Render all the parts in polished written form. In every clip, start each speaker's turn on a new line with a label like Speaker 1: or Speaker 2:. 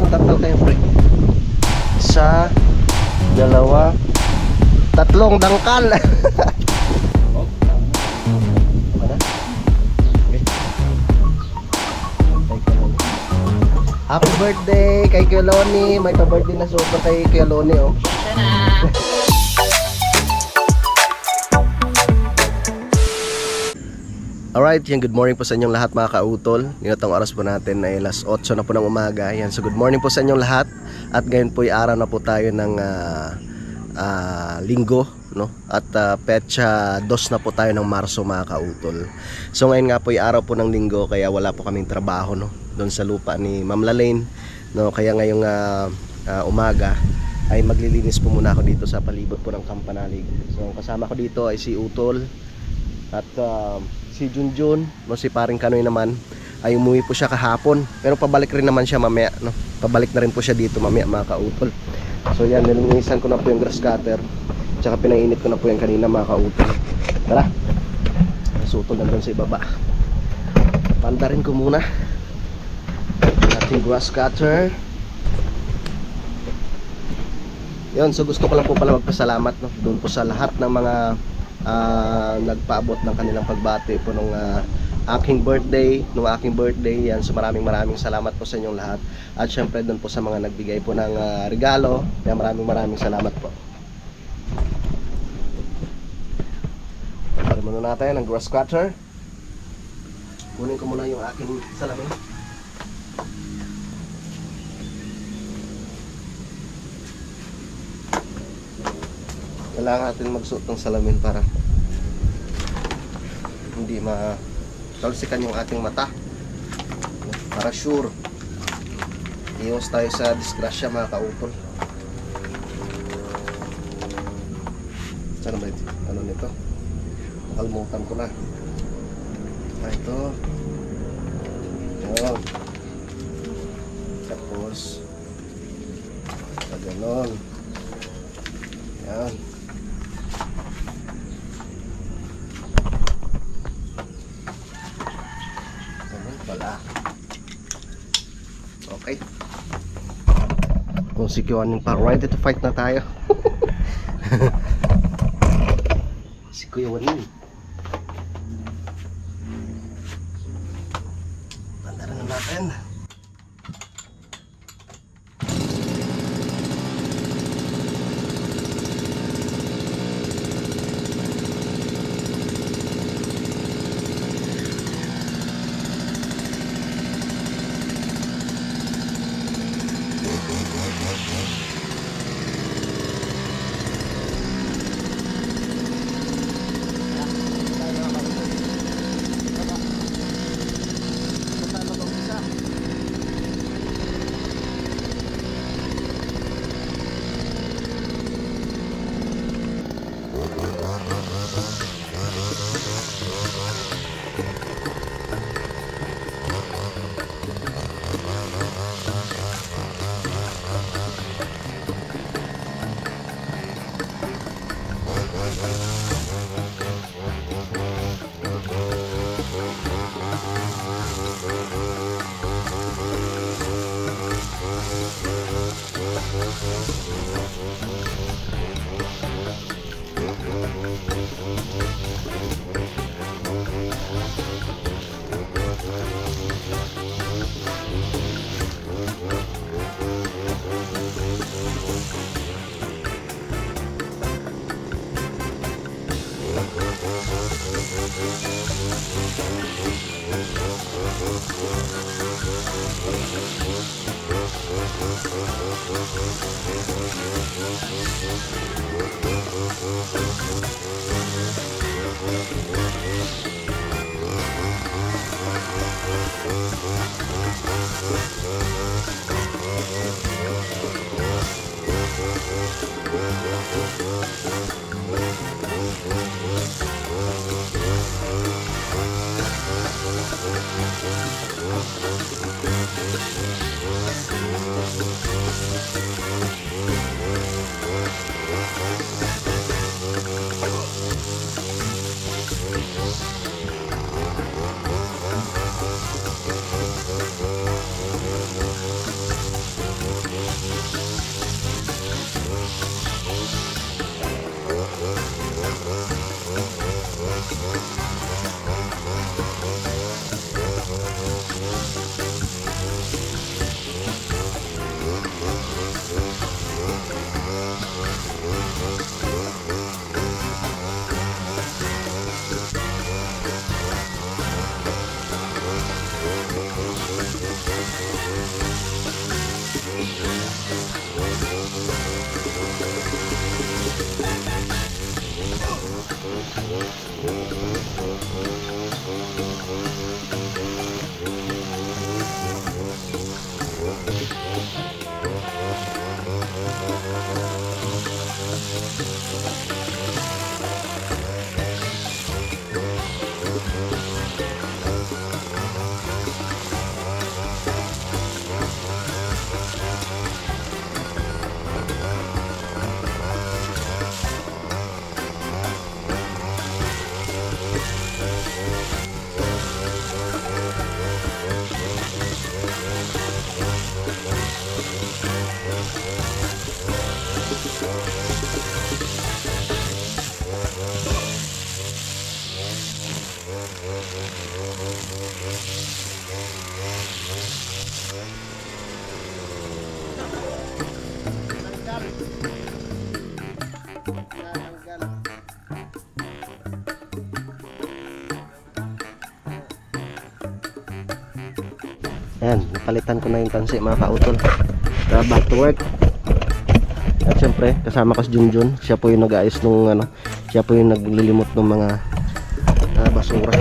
Speaker 1: Takal kayo, pre. Isa, dalawa, tatlong dangkal. Happy birthday kay Kuya Loni. May pa-birthday na super kay Kuya Loni, oh. Alright, yan, good morning po sa inyong lahat mga kautol. Ginatong oras po natin ay alas 8 na po ng umaga. Yan, so good morning po sa inyong lahat. At ngayon po ay araw na po tayo ng linggo, no? At petsa 2 na po tayo ng Marso mga kautol. So ngayon nga po ay araw po ng linggo, kaya wala po kaming trabaho, no? Doon sa lupa ni Ma'am Lalaine, no? Kaya ngayong umaga ay maglilinis po muna ako dito sa palibot po ng Kampanalig. So kasama ko dito ay si Utol at si Junjun, no, si paring Kanoy naman ay umuwi po siya kahapon, pero pabalik rin naman siya mamaya, no? Pabalik na rin po siya dito mamaya mga kautol. So yan, nilinisan ko na po yung grass cutter, tsaka pinainit ko na po yung kanina mga kautol. Tara, nasutol nandun sa ibaba. Panda rin ko muna ating grass cutter. Yun, so gusto ko lang po pala magpasalamat, no, doon po sa lahat ng mga nagpaabot ng kanilang pagbati po nung aking birthday, yan. So maraming salamat po sa inyong lahat. At syempre doon po sa mga nagbigay po ng regalo, kaya maraming salamat po. Pare muna natin ang grass cutter. Kunin ko muna yung aking salamin. Kailangan natin magsuot ng salamin para hindi matalsikan yung ating mata, para sure iwas tayo sa disgrasya mga kautol. Saan ba ito? Ano nito? Nakalimutan ko na. Ito. Ayan. Tapos ganon. Ayan. Wala. Okay. Kung si Kuya pa, ready to fight na tayo. Si Kuya Waning. Tanda na natin. Ayan, napalitan ko na yung tansi mga kautol. Back to work. At syempre, kasama ko si Junjun. Siya po yung nag-aayos nung ano, siya po yung naglilimot ng mga basura.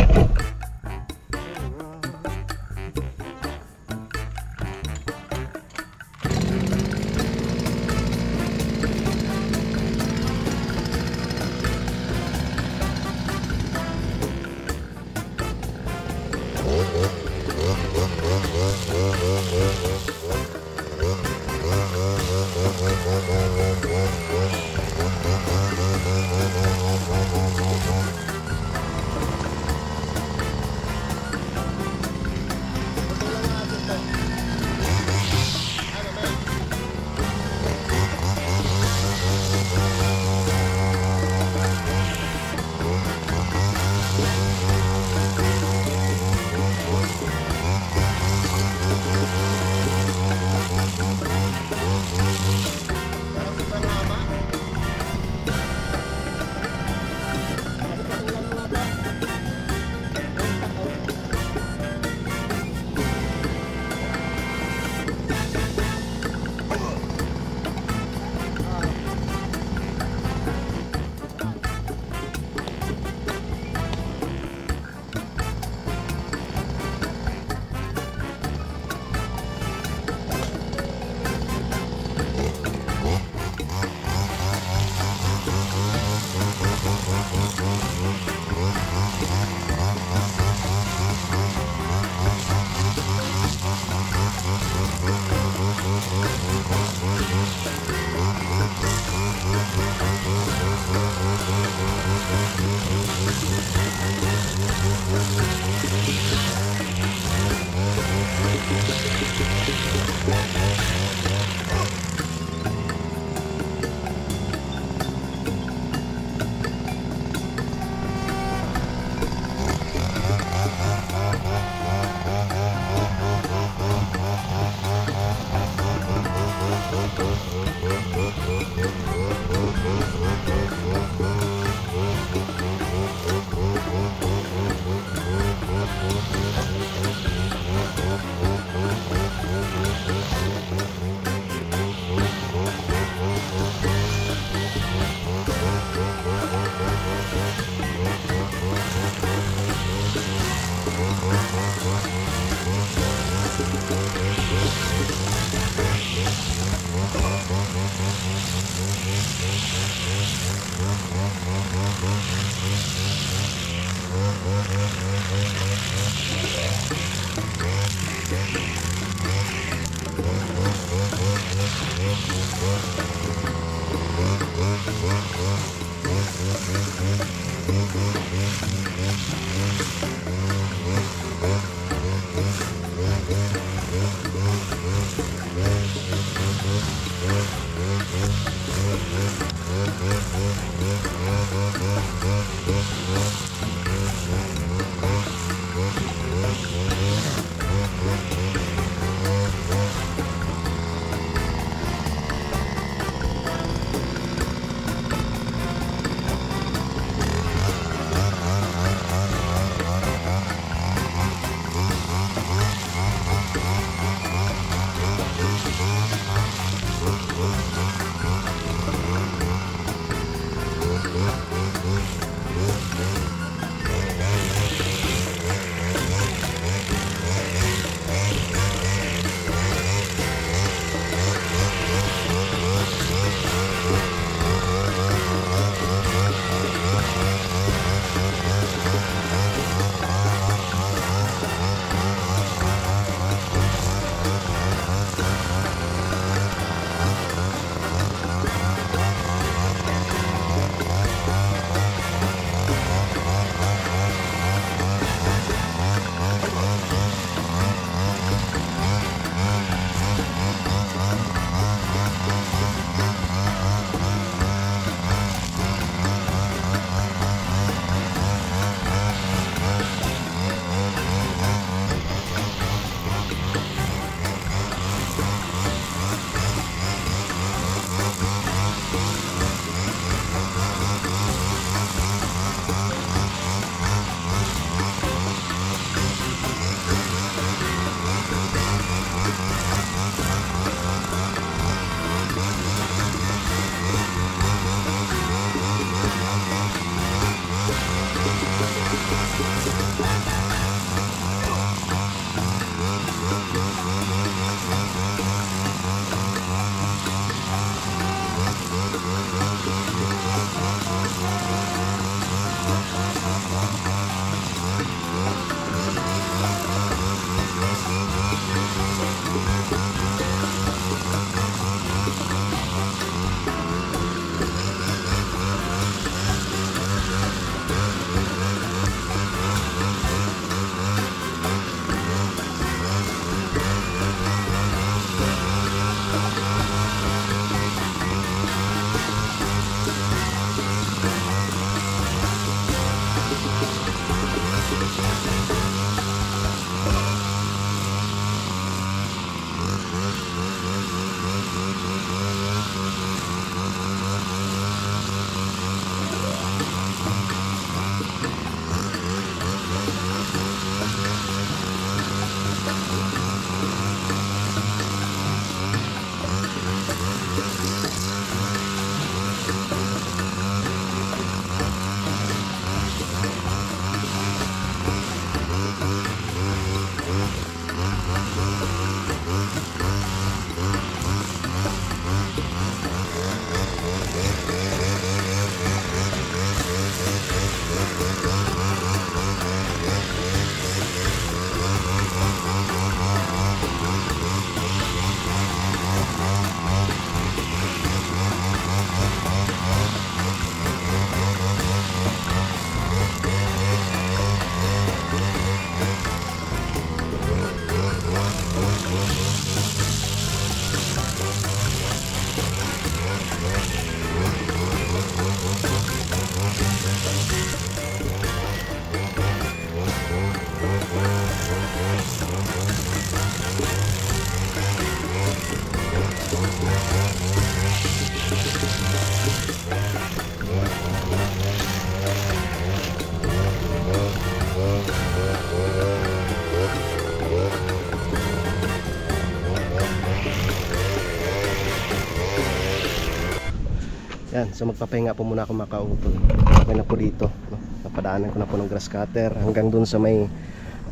Speaker 1: Yan, so magpapahinga po muna ako mga kautol. Okay na po dito, no? Napadaanan ko na po ng grass cutter hanggang dun sa may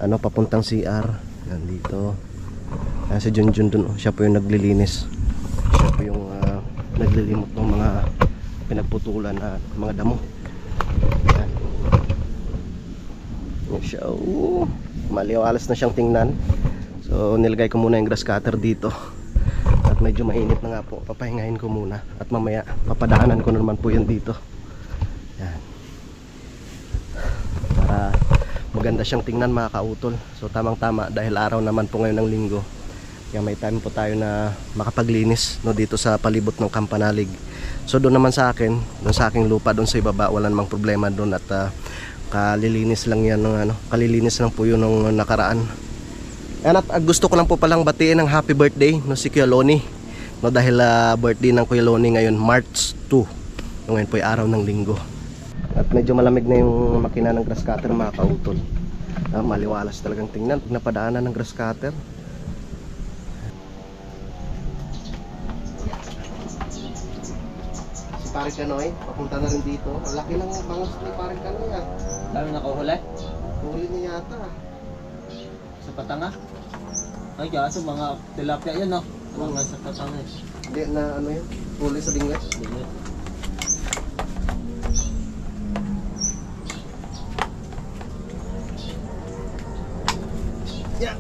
Speaker 1: papuntang CR. Yan dito. Yan si Junjun dun, siya po yung naglilinis. Siya po yung naglilimot ng mga pinagputulan na mga damo. Yan. Yan siya. Maliwalas na siyang tingnan. So nilagay ko muna yung grass cutter dito. At medyo mainit na nga po, papahingahin ko muna. At mamaya papadaanan ko na naman po yan dito. Yan. Para maganda siyang tingnan mga kautol. So tamang tama dahil araw naman po ngayon ng linggo. Kaya may time po tayo na makapaglinis, no, dito sa palibot ng Kampanalig. So doon naman sa akin, doon sa aking lupa, doon sa ibaba, wala namang problema doon. At kalilinis lang yan ng kalilinis lang po yun ng nakaraan. At gusto ko lang po palang batiin ng happy birthday, no, si Kuya Loni, no, dahil birthday ng Kuya Loni ngayon March 2, no, ngayon po ay araw ng linggo. At medyo malamig na yung makina ng grass cutter mga kautol. Maliwalas talagang tingnan pag napadaanan ng grass cutter. Si Pare Kanoy, papunta na rin dito. Ang laki ng bangos ni Pare Kanoy ah.
Speaker 2: Dami nakahuli?
Speaker 1: Huli niya yata.
Speaker 2: Sa patanga? Ay, kaso mga tilapia yun, no? Mga sa patanga eh.
Speaker 1: Hindi na yun, huli sa bingat. Yeah.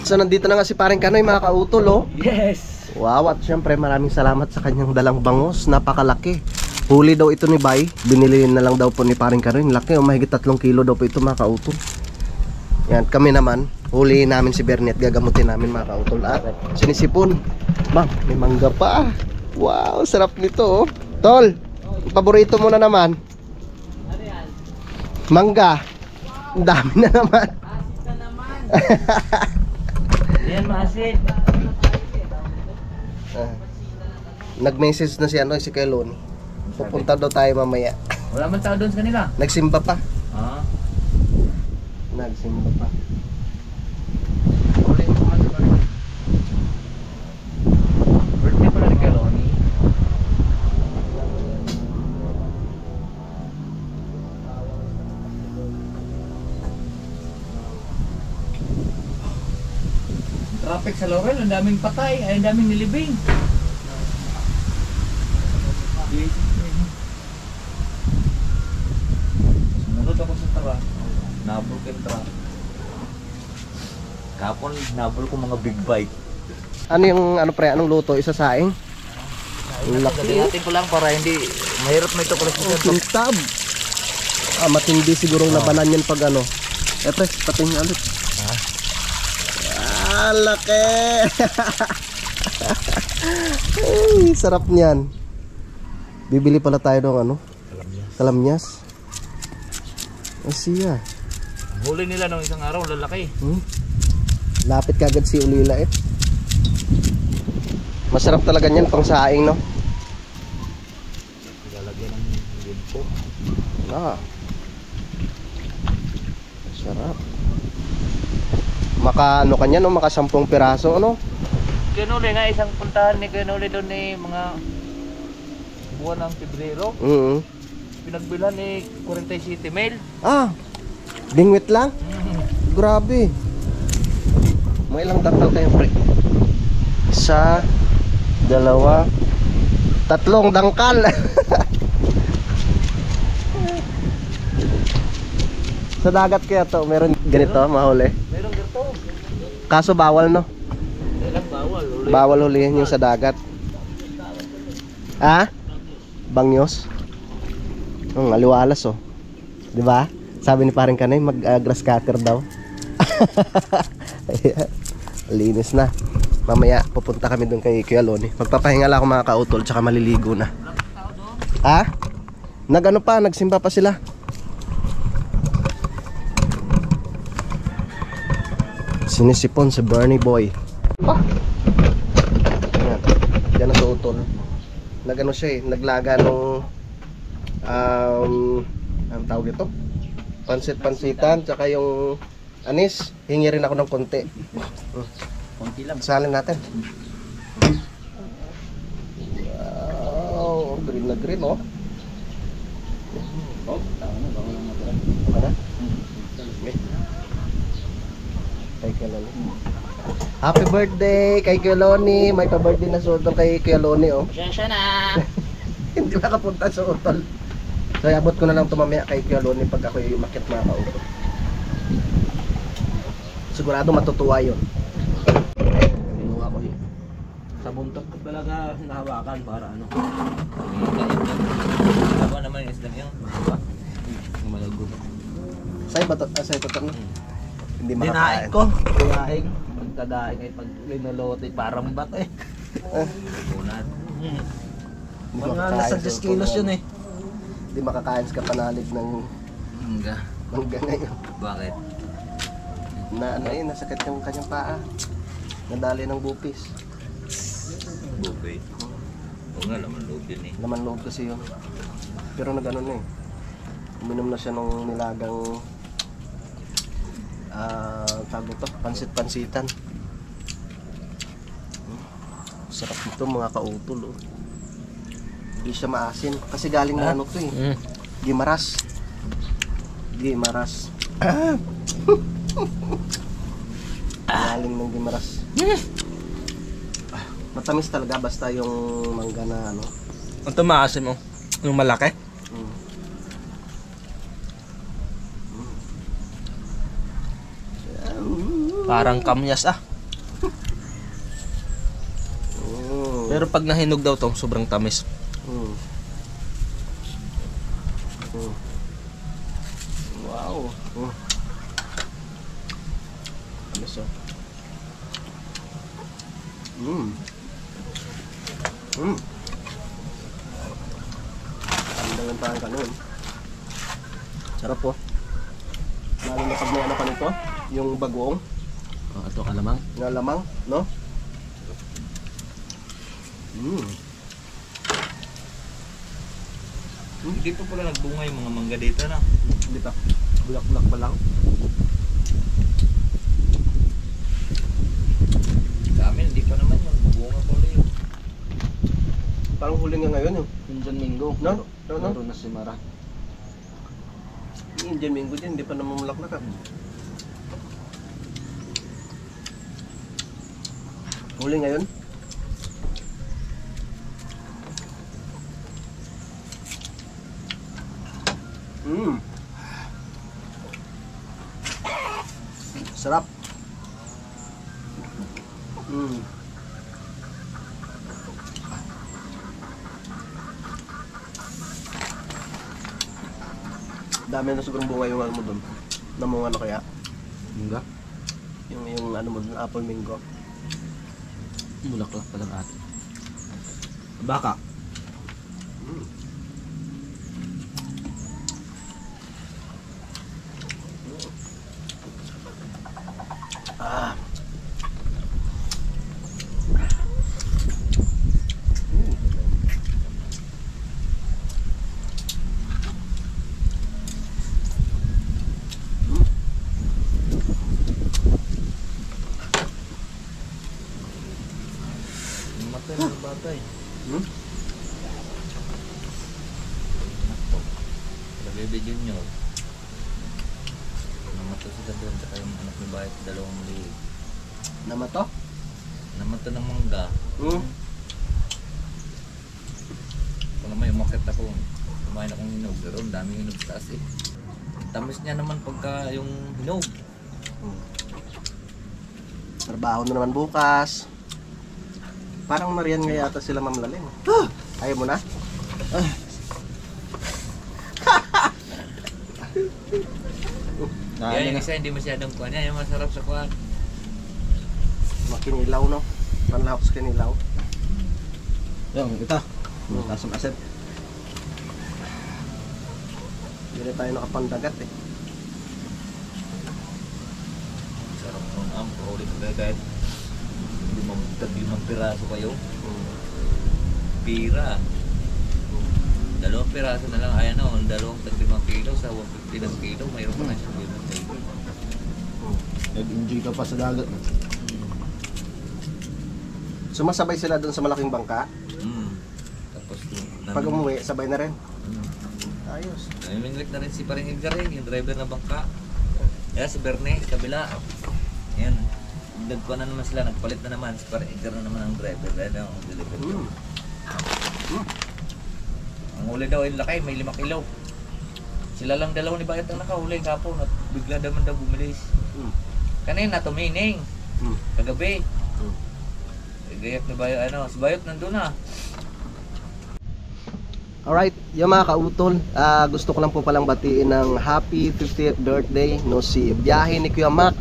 Speaker 1: So nandito na nga si Paring Kanoy mga kautol oh.
Speaker 2: Yes!
Speaker 1: Wow, at syempre maraming salamat sa kanyang dalang bangos. Napakalaki. Huli daw ito ni Bay. Binili na lang daw po ni Paring Kanoy. Laki oh, mahigit 3 kilo daw po ito mga kautol. Yan, kami naman, huli namin si Bernie at gagamutin namin mga kautol. At sinisipon. Bang, may mangga pa. Wow, sarap nito oh. Tol, paborito mo na naman.
Speaker 2: Ano yan?
Speaker 1: Mangga. Ang dami na naman.
Speaker 2: Asit na naman! Yan, maasit.
Speaker 1: Nag-message na si ano, si Kelon. Pupunta daw tayo mamaya.
Speaker 2: Wala man tao doon sa kanila.
Speaker 1: Nagsimba pa.
Speaker 2: Ah.
Speaker 1: Nagsimba pa.
Speaker 2: Birthday pala ni Keloni. Traffic sa Laurel, ang daming patay, ay ang daming nilibing. Sumunod ako sa truck, nabol ko yung truck. Kapon, nabol ko mga big bike.
Speaker 1: Ano yung ano pre, anong luto? Isa saing? Ang laki.
Speaker 2: Galihatin ko lang para hindi mahirap may tuklas
Speaker 1: Oh,
Speaker 2: nito.
Speaker 1: kintab. Ah, matindi sigurong labanan yan pag ano. Eh pre, patingin ulit. Ah, laki. Ay, sarap niyan. Bibili pala tayo ng ano? Kalamyas. Ay siya.
Speaker 2: Huli nila nung isang araw, lalaki.
Speaker 1: Lapit kagad si Ulila eh. Masarap talaga niyan pang saing no?
Speaker 2: Lalagyan ng limpo.
Speaker 1: Ah. Sarap. Maka ano kanya no, maka 10 piraso ano?
Speaker 2: Kinuli nga isang puntahan ni Kinuli doon ni mga buwan ng Pebrero. Pinagbilhan ni 47 mail.
Speaker 1: Ah. Bingwit lang? Grabe. Mga ilang daktal kayo pre? 1, 2, 3 dangkal. Sa dagat kaya to, meron ganito mahuli.
Speaker 2: Meron dito.
Speaker 1: Kaso bawal no?
Speaker 2: Kailang bawal. Uli.
Speaker 1: Bawal hulihin yung sa dagat. Ah? Bangyos? Aliwalas oh. 'Di ba? Sabi ni Paring Kanay mag-grass cutter daw. Ayan. Linis na. Mamaya pupunta kami doon kay Kuya Loni. Magpapahinga lang ako mga kautol tsaka maliligo na. Ha? Nagano pa, nagsimba pa sila. Sinisipon si Bernie Boy. Ah! Ayan. Diyan na sa utol. Nagano siya eh, naglaga nung ang tawag ito? Pansit-pansitan tsaka yung anis. Hingi rin ako ng konti.
Speaker 2: Konti lang.
Speaker 1: Salin natin. Wow, green na green oh.
Speaker 2: Oh, tama na. Bawal lang matira.
Speaker 1: Okay na? Okay. Kay Kuya Loni. Happy birthday kay Kuya Loni. May pa-birthday na sa utol kay Kuya Loni oh.
Speaker 2: Pasensya na.
Speaker 1: Hindi makapunta sa utol. So abot ko na lang ito mamaya kay Kuya Loni pag ako yung umakyat mga kautol. Sigurado matutuwa yun.
Speaker 2: Kinuha ko eh. Sa buntot ko talaga nahawakan para ano. Ako naman yung isdang yun. Malago.
Speaker 1: Sa'yo ba ito? Sa'yo ito na? Hindi
Speaker 2: Dinaing
Speaker 1: makakain.
Speaker 2: ko. Dinaing. Pagkadaing ay pag linolote parang bat eh. Bunat. Mga nasa 10 kilos yun eh.
Speaker 1: Hindi makakain sa kapanalig ng
Speaker 2: Hangga.
Speaker 1: mangga ngayon.
Speaker 2: Bakit?
Speaker 1: Na ano yun, nasakit yung kanyang paa. Nadali ng bupis.
Speaker 2: Bukay. Oo nga, laman loob yun eh.
Speaker 1: Laman loob kasi yun. Pero nag-ano na eh. Uminom na siya nung nilagang tawag ito, pansit-pansitan. Sarap nito mga kautol oh. Hindi siya maasin. Kasi galing na ano to eh. Gimaras. Gimaras. Galing ng Gimaras. Matamis talaga basta yung mangga na ano.
Speaker 3: Ang tumaasin mo? Yung malaki? Parang kamyas ah. Pero pag nahinog daw to, sobrang tamis.
Speaker 1: Mm. Mm. Wow. Mm. Tamis oh. Mm. Mm. Ang tayo kanon. Sarap po. Lalo na pag may ano pa nito, yung bagoong.
Speaker 3: Oh, ito kalamang.
Speaker 1: Nga lamang, no? Mm.
Speaker 2: Hindi pa pala nagbunga yung mga mangga dito na.
Speaker 1: Hindi pa. Bulak-bulak pa lang.
Speaker 2: Sa amin, hindi pa naman yung bunga pa ulit.
Speaker 1: Parang huli nga ngayon yung
Speaker 3: Indian Mingo.
Speaker 1: No? No, no?
Speaker 3: Meron na si Mara.
Speaker 1: Indian Mingo din, hindi pa namumulak-lakan. Huli ngayon? Mm. Sarap. Mm. Dami na sigurong bunga yung ano mo doon. Namunga na kaya?
Speaker 3: Minga?
Speaker 1: Yung ano mo doon, apple mango.
Speaker 3: Bulaklak pa lang ate. Baka.
Speaker 1: Mm. Ah.
Speaker 2: Namatay na yung bata eh.
Speaker 1: Hmm?
Speaker 2: Bebe Junior. Namatay sila doon, saka yung anak ni Bayat, 2 liig.
Speaker 1: Naman to?
Speaker 2: Namatay ng mangga.
Speaker 1: Hmm?
Speaker 2: Kung naman umakit ako, kumain akong hinog. Pero ang daming hinog sa taas eh. Tamis niya naman pagka yung hinog.
Speaker 1: Trabaho na naman bukas. Parang Marian nga yata sila Ma'am Laling. Ayaw mo na?
Speaker 2: Yan yung isa hindi masyadong kuha niya, yung masarap sa kuha.
Speaker 1: Makinilaw no? Panlahok sa kinilaw.
Speaker 3: Yung, ito. Tasong aset.
Speaker 1: Hindi tayo nakapandagat eh.
Speaker 2: Sarap ng ampo, ulit agad. 5 piraso kayo. Pira. 2 piraso na lang, ayan o, 2 kilo sa 150 ng kilo, mayroon pa na siyang kilo.
Speaker 3: Nag-enjoy ka pa sa dagat.
Speaker 1: Sumasabay sila dun sa malaking bangka.
Speaker 2: Tapos
Speaker 1: Pag umuwi, sabay na rin. Ayos.
Speaker 2: namiminglik na rin si Paring Edgar yung driver na bangka. Kaya si Berne, kabila. Ayan. Nagkuha na naman sila, nagpalit na naman. Si Paring Edgar na naman ang driver. Dahil na ang deliver. Ang huli daw ay laki, may 5 kilo. Sila lang 2 ni Bayat ang nakahuli kapon at bigla naman daw bumilis. Kanina tumining. Kagabi. Gayak ni Bayat, si Bayat nandun na.
Speaker 1: Alright, yung mga kautol, gusto ko lang po palang batiin ng happy 50th birthday no si biyahe ni Kuya Mac.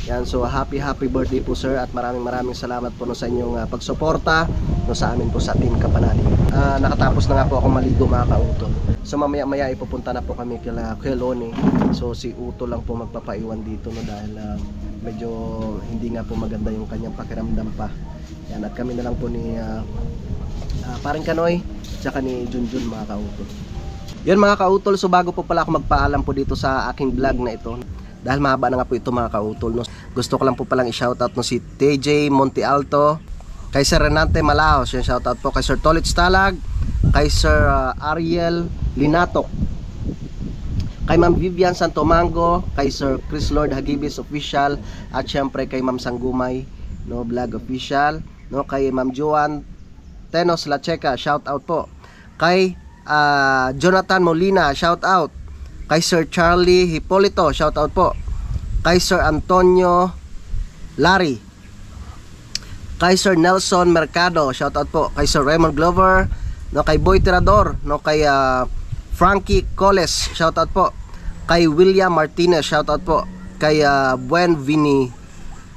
Speaker 1: Yan, so happy birthday po sir at maraming salamat po no sa inyong pagsuporta no sa amin po sa Team Kapanali. Nakatapos na nga po akong maligo mga kautol. So mamaya ipupunta na po kami kila Kuya Loni. So si Utol lang po magpapaiwan dito no dahil medyo hindi nga po maganda yung kanyang pakiramdam pa. Yan, at kami na lang po ni Paring Kanoy tsaka ni Junjun mga kautol. Yun mga kautol, so bago po pala ako magpaalam po dito sa aking vlog na ito dahil mahaba na nga po ito mga kautol no? Gusto ko lang po palang i-shoutout no si TJ Monte Alto, kay Sir Renante Malaos, yung shoutout po kay Sir Tolit Stalag, kay Sir Ariel Linatok, kay Ma'am Vivian Santomango, kay Sir Chris Lord Hagibis Official, at syempre kay Ma'am Sanggumay no Vlog Official no, kay Ma'am Joan Tenos La Checa, shout out po. Kay Jonathan Molina, shout out. Kay Sir Charlie Hipolito, shout out po. Kay Sir Antonio Larry. kay Sir Nelson Mercado, shoutout po. Kay Sir Raymond Glover, no, kay Boy Tirador, no, kay Frankie Coles, shoutout po. Kay William Martinez, shoutout po. Kay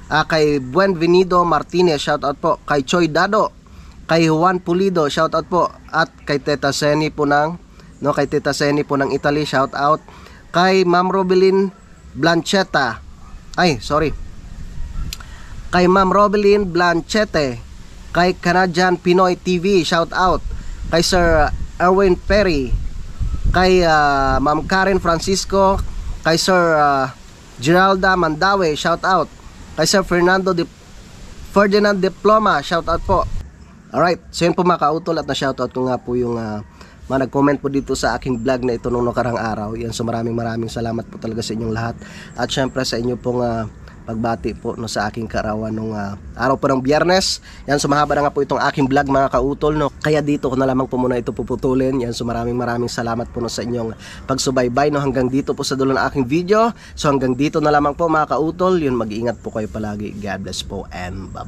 Speaker 1: kay Buenvenido Martinez, shoutout po. Kay Choi Dado, kay Juan Pulido, shoutout po. At kay Teta Seni po ng Italy, shoutout. Kay Ma'am Robelyn Blanchetta, kay Ma'am Robelyn Blanchete, kay Canadian Pinoy TV, shoutout. Kay Sir Erwin Perry, kay Ma'am Karen Francisco, kay Sir Geralda Mandawe, shoutout. Kay Sir Ferdinand Diploma, shoutout po. Alright, so yun po mga kautol, at na-shoutout ko nga po yung mga nag-comment po dito sa aking vlog na ito nung nakarang araw. Yan, so maraming salamat po talaga sa inyong lahat. At syempre sa inyo pong pagbati po no, sa aking kaarawan nung araw po ng Biyernes. Yan, so mahaba na nga po itong aking vlog mga kautol, no. Kaya dito ko na lamang po muna ito puputulin. Yan, so maraming salamat po no, sa inyong pagsubaybay no, hanggang dito po sa dulo ng aking video. So hanggang dito na lamang po mga kautol. Yun, mag-iingat po kayo palagi. God bless po and bye-bye.